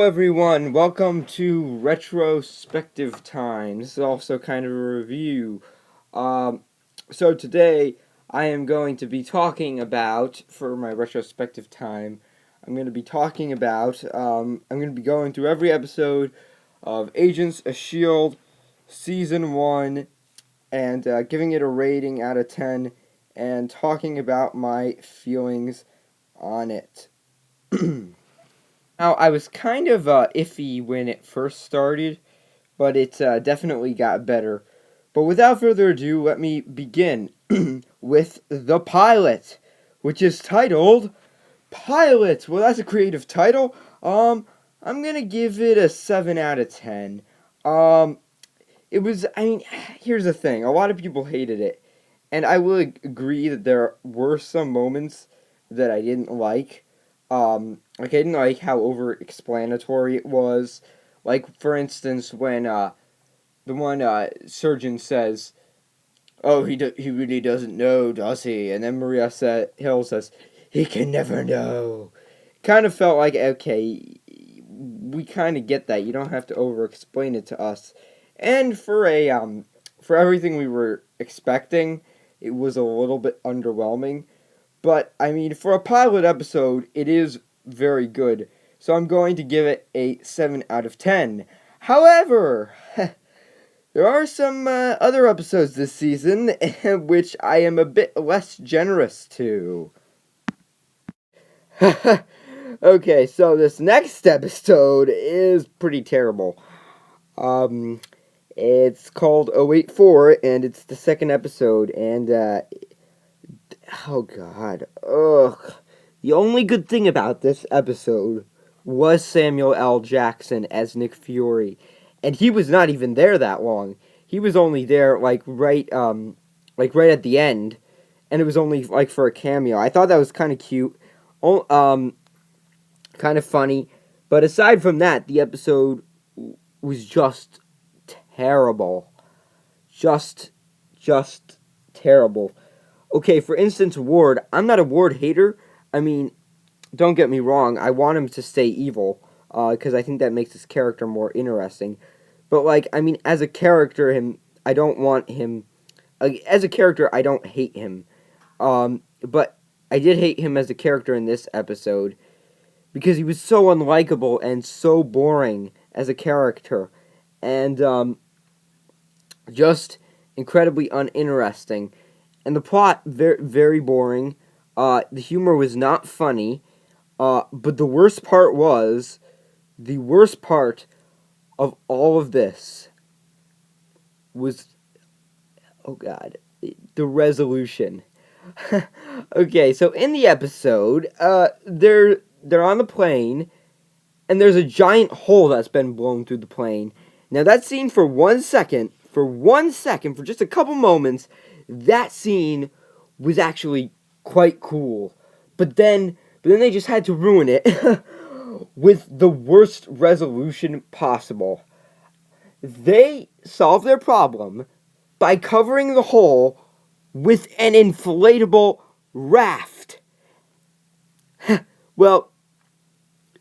everyone, welcome to Retrospective time. This is also kind of a review. So today I am going to be talking about, for my retrospective time, I'm going to be talking about, I'm going to be going through every episode of Agents of S.H.I.E.L.D. Season 1 and giving it a rating out of 10 and talking about my feelings on it. Now, I was kind of iffy when it first started, but it definitely got better. But without further ado, let me begin with the pilot, which is titled Pilot. Well, that's a creative title. I'm gonna give it a 7 out of 10. Um, here's the thing. A lot of people hated it, and I will agree that there were some moments that I didn't like. I didn't like how over-explanatory it was. Like, for instance, when the one surgeon says, "Oh, he really doesn't know, does he?" And then Hill says, "He can never know." Kind of felt like, okay, we kind of get that. You don't have to over-explain it to us. And for everything we were expecting, it was a little bit underwhelming. But, I mean, for a pilot episode, it is very good. So I'm going to give it a 7 out of 10. However, there are some other episodes this season which I am a bit less generous to. Okay, so this next episode is pretty terrible. It's called 084, and it's the second episode, and oh god. Ugh. The only good thing about this episode was Samuel L. Jackson as Nick Fury. And he was not even there that long. He was only there right at the end. And it was only like for a cameo. I thought that was kind of cute. Kind of funny. But aside from that, the episode was just terrible. Just terrible. Okay, for instance, Ward. I'm not a Ward hater. I mean, don't get me wrong. I want him to stay evil, because I think that makes his character more interesting. But, as a character, I don't want him... as a character, I don't hate him. But I did hate him as a character in this episode, because he was so unlikable and so boring as a character. And, just incredibly uninteresting. And the plot, very, very boring. The humor was not funny. But the worst part of all of this was, oh god, the resolution. Okay, so in the episode, they're on the plane, and there's a giant hole that's been blown through the plane. Now that scene for 1 second, for just a couple moments, that scene was actually quite cool. But then they just had to ruin it with the worst resolution possible. They solved their problem by covering the hole with an inflatable raft. Well,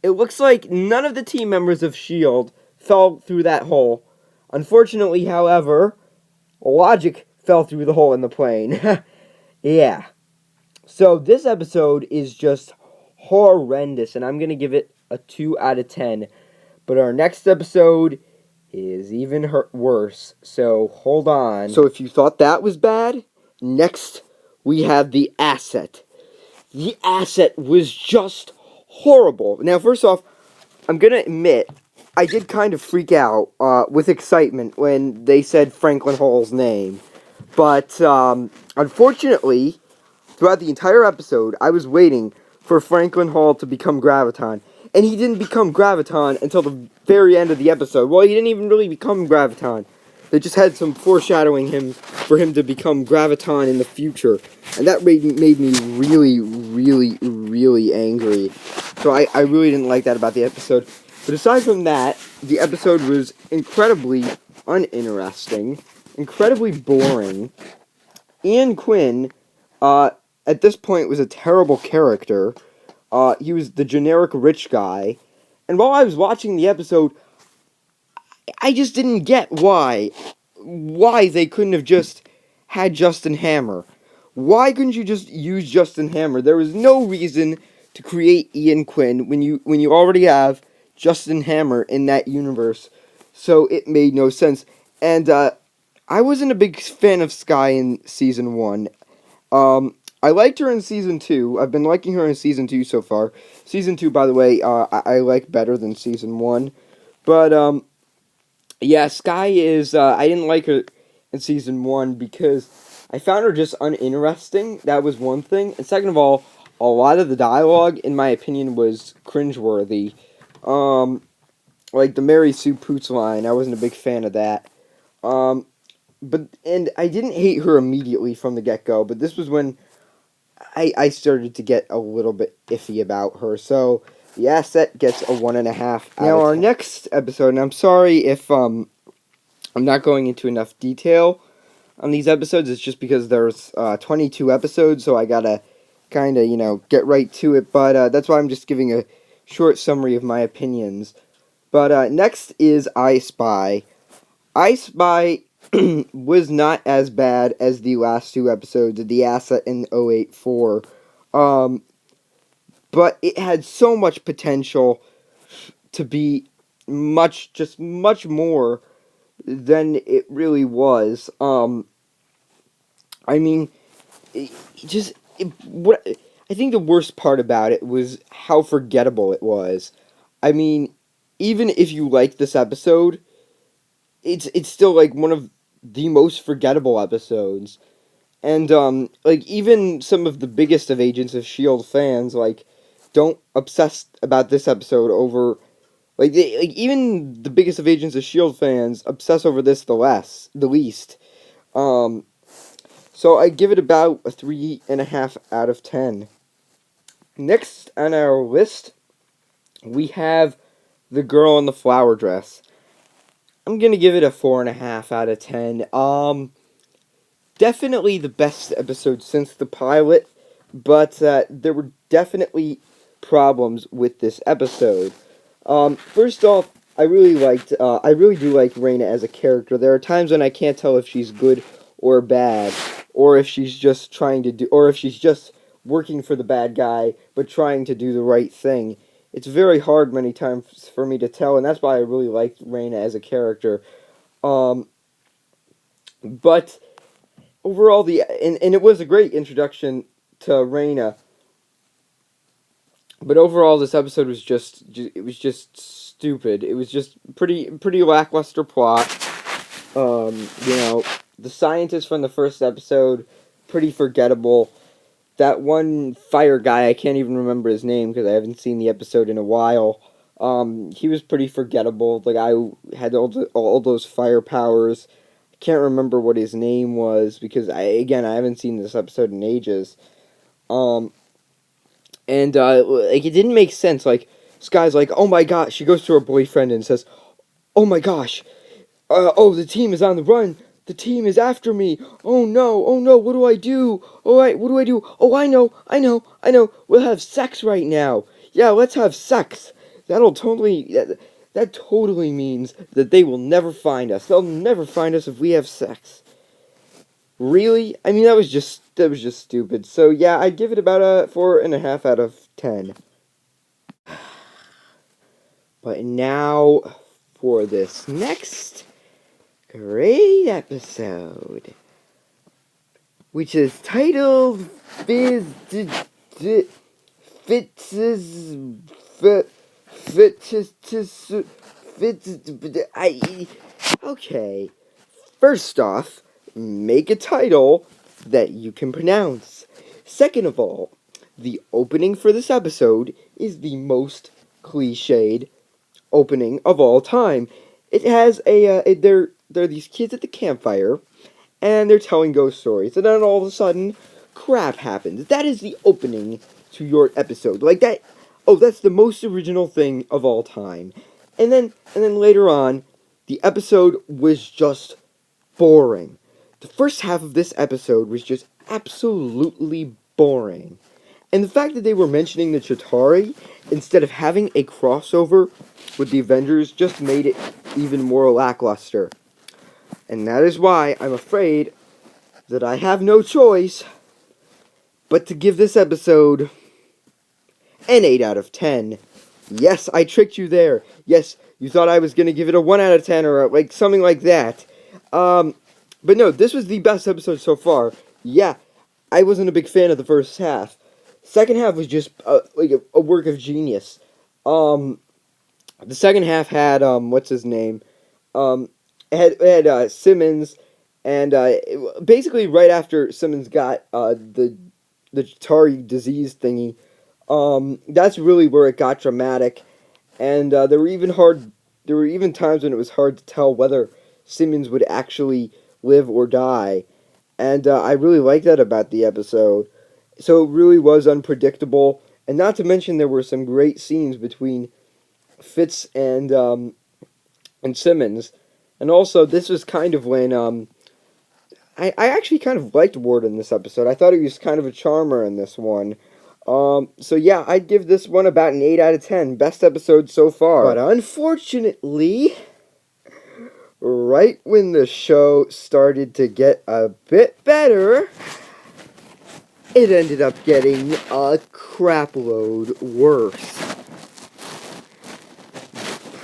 it looks like none of the team members of S.H.I.E.L.D. fell through that hole. Unfortunately, however, Logic fell through the hole in the plane. Yeah. So this episode is just horrendous, and I'm going to give it a 2 out of 10. But our next episode is even worse, so hold on. So if you thought that was bad, next we have The Asset. The Asset was just horrible. Now, first off, I'm going to admit, I did kind of freak out with excitement when they said Franklin Hall's name. But, unfortunately, throughout the entire episode, I was waiting for Franklin Hall to become Graviton. And he didn't become Graviton until the very end of the episode. Well, he didn't even really become Graviton. They just had some foreshadowing for him to become Graviton in the future. And that made me really, really, really angry. So I really didn't like that about the episode. But aside from that, the episode was incredibly uninteresting, incredibly boring. Ian Quinn, at this point, was a terrible character. He was the generic rich guy, And while I was watching the episode, I just didn't get why they couldn't have just had Justin Hammer. Why couldn't you just use Justin Hammer? There was no reason to create Ian Quinn when you already have Justin Hammer in that universe. So it made no sense. And I wasn't a big fan of Sky in season 1. I liked her in season 2. I've been liking her in season 2 so far. Season 2, by the way, I like better than season 1. But yeah, Sky is. I didn't like her in season 1 because I found her just uninteresting. That was one thing. And second of all, a lot of the dialogue, in my opinion, was cringeworthy. Um, like the Mary Sue Poots line, I wasn't a big fan of that. Um, and I didn't hate her immediately from the get go, but this was when I started to get a little bit iffy about her. So the asset gets a 1.5. Now our next episode, and I'm sorry if I'm not going into enough detail on these episodes. It's just because there's 22 episodes, so I gotta kind of get right to it. But that's why I'm just giving a short summary of my opinions. But next is I Spy. I Spy was not as bad as the last 2 episodes of The Asset and 084. But it had so much potential to be much more than it really was. I mean, what I think the worst part about it was how forgettable it was. I mean, even if you like this episode, it's still like one of the most forgettable episodes. And like even some of the biggest of Agents of Shield fans like don't obsess about this episode over like even the biggest of Agents of Shield fans obsess over this the least. Um, so I give it about a 3.5 out of 10. Next on our list, we have The Girl in the Flower Dress. I'm gonna give it a 4.5 out of 10. Definitely the best episode since the pilot, but there were definitely problems with this episode. First off, I really do like Raina as a character. There are times when I can't tell if she's good or bad, or if she's just or if she's just working for the bad guy, but trying to do the right thing. It's very hard many times for me to tell, and that's why I really liked Raina as a character. Um, but overall, and it was a great introduction to Raina. But overall, this episode was it was just stupid. It was just pretty lackluster plot. The scientist from the first episode, pretty forgettable. That one fire guy, I can't even remember his name because I haven't seen the episode in a while. He was pretty forgettable. The guy who had all those fire powers. I can't remember what his name was because I haven't seen this episode in ages. And like it didn't make sense. Like Sky's like, oh my gosh, she goes to her boyfriend and says, oh my gosh, oh the team is on the run. The team is after me. Oh no, what do I do? Alright, what do I do? Oh, I know. We'll have sex right now. Yeah, let's have sex. That totally means that they will never find us. They'll never find us if we have sex. Really? I mean, that was just stupid. So yeah, I'd give it about a 4.5 out of 10. But now for this next great episode, which is titled Okay. First off, make a title that you can pronounce. Second of all, the opening for this episode is the most cliched opening of all time. It has there are these kids at the campfire, and they're telling ghost stories, and then all of a sudden, crap happens. That is the opening to your episode. Like that. Oh, that's the most original thing of all time. And then later on, the episode was just boring. The first half of this episode was just absolutely boring. And the fact that they were mentioning the Chitauri instead of having a crossover with the Avengers, just made it even more lackluster. And that is why I'm afraid that I have no choice but to give this episode an 8 out of 10. Yes, I tricked you there. Yes, you thought I was going to give it a 1 out of 10 or like something like that. But no, this was the best episode so far. Yeah, I wasn't a big fan of the first half. Second half was just like a work of genius. The second half had what's his name? It had Simmons, and basically right after Simmons got the Atari disease thingy, that's really where it got dramatic, and there were even times when it was hard to tell whether Simmons would actually live or die, and I really liked that about the episode. So it really was unpredictable, and not to mention there were some great scenes between Fitz and Simmons, and also this was kind of when I actually kind of liked Ward in this episode. I thought he was kind of a charmer in this one. So yeah, I'd give this one about an 8 out of 10. Best episode so far. But unfortunately, right when the show started to get a bit better, it ended up getting a crapload worse.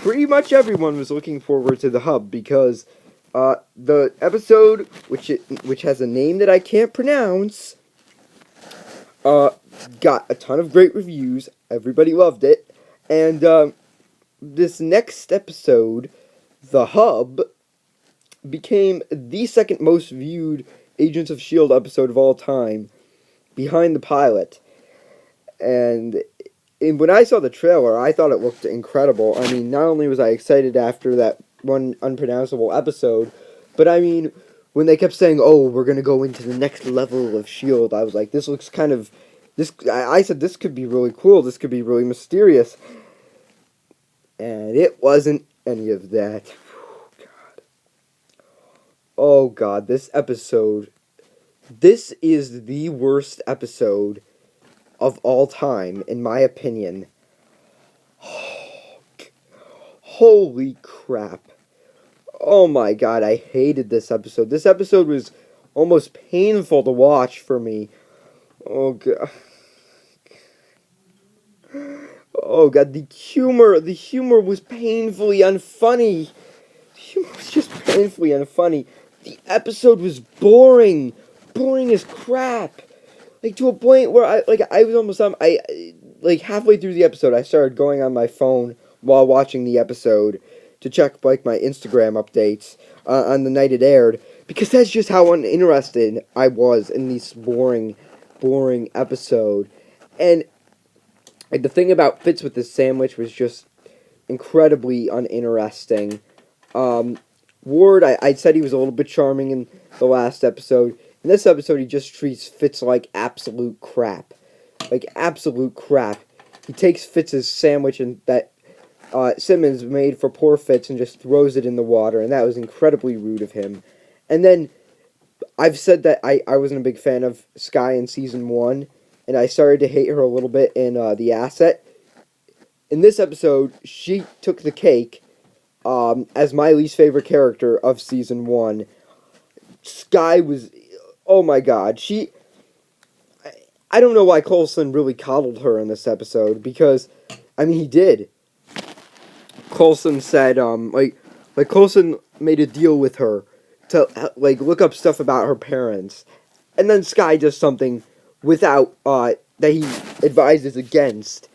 Pretty much everyone was looking forward to the hub because the episode, which has a name that I can't pronounce, got a ton of great reviews. Everybody loved it, and this next episode, the hub, became the second most viewed Agents of S.H.I.E.L.D. episode of all time, behind the pilot. And when I saw the trailer, I thought it looked incredible. I mean, not only was I excited after that one unpronounceable episode, but I mean, when they kept saying, "Oh, we're gonna go into the next level of S.H.I.E.L.D.," I was like, "This looks kind of this." I said, "This could be really cool. This could be really mysterious," and it wasn't any of that. Oh God, this episode. This is the worst episode of all time, in my opinion. Holy crap. Oh my God, I hated this episode. This episode was almost painful to watch for me. Oh God. Oh God, the humor was painfully unfunny. The humor was just painfully unfunny. The episode was boring. Boring as crap. Like, to a point where I was almost like, halfway through the episode, I started going on my phone while watching the episode to check, like, my Instagram updates on the night it aired, because that's just how uninterested I was in this boring episode. And like, the thing about Fitz with the sandwich was just incredibly uninteresting. Ward, I said he was a little bit charming in the last episode. In this episode, he just treats Fitz like absolute crap. Like, absolute crap. He takes Fitz's sandwich and that Simmons made for poor Fitz and just throws it in the water, and that was incredibly rude of him. And then, I've said that I wasn't a big fan of Skye in Season 1, and I started to hate her a little bit in The Asset. In this episode, she took the cake as my least favorite character of Season 1. Skye was... Oh my God, I don't know why Coulson really coddled her in this episode, because, I mean, he did. Coulson said, like Coulson made a deal with her to, like, look up stuff about her parents, and then Skye does something without, that he advises against,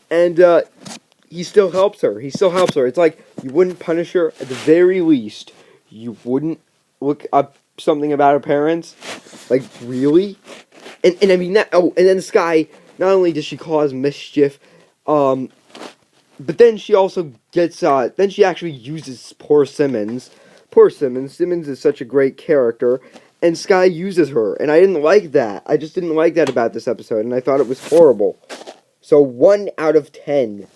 and, he still helps her. He still helps her. It's like, you wouldn't punish her, at the very least, you wouldn't look up something about her parents? Like, really? And I mean, that, oh, and then Skye, not only does she cause mischief, but then she also gets, then she actually uses poor Simmons. Poor Simmons. Simmons is such a great character, and Skye uses her, and I didn't like that. I just didn't like that about this episode, and I thought it was horrible. So, 1 out of 10.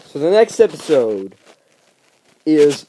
So the next episode is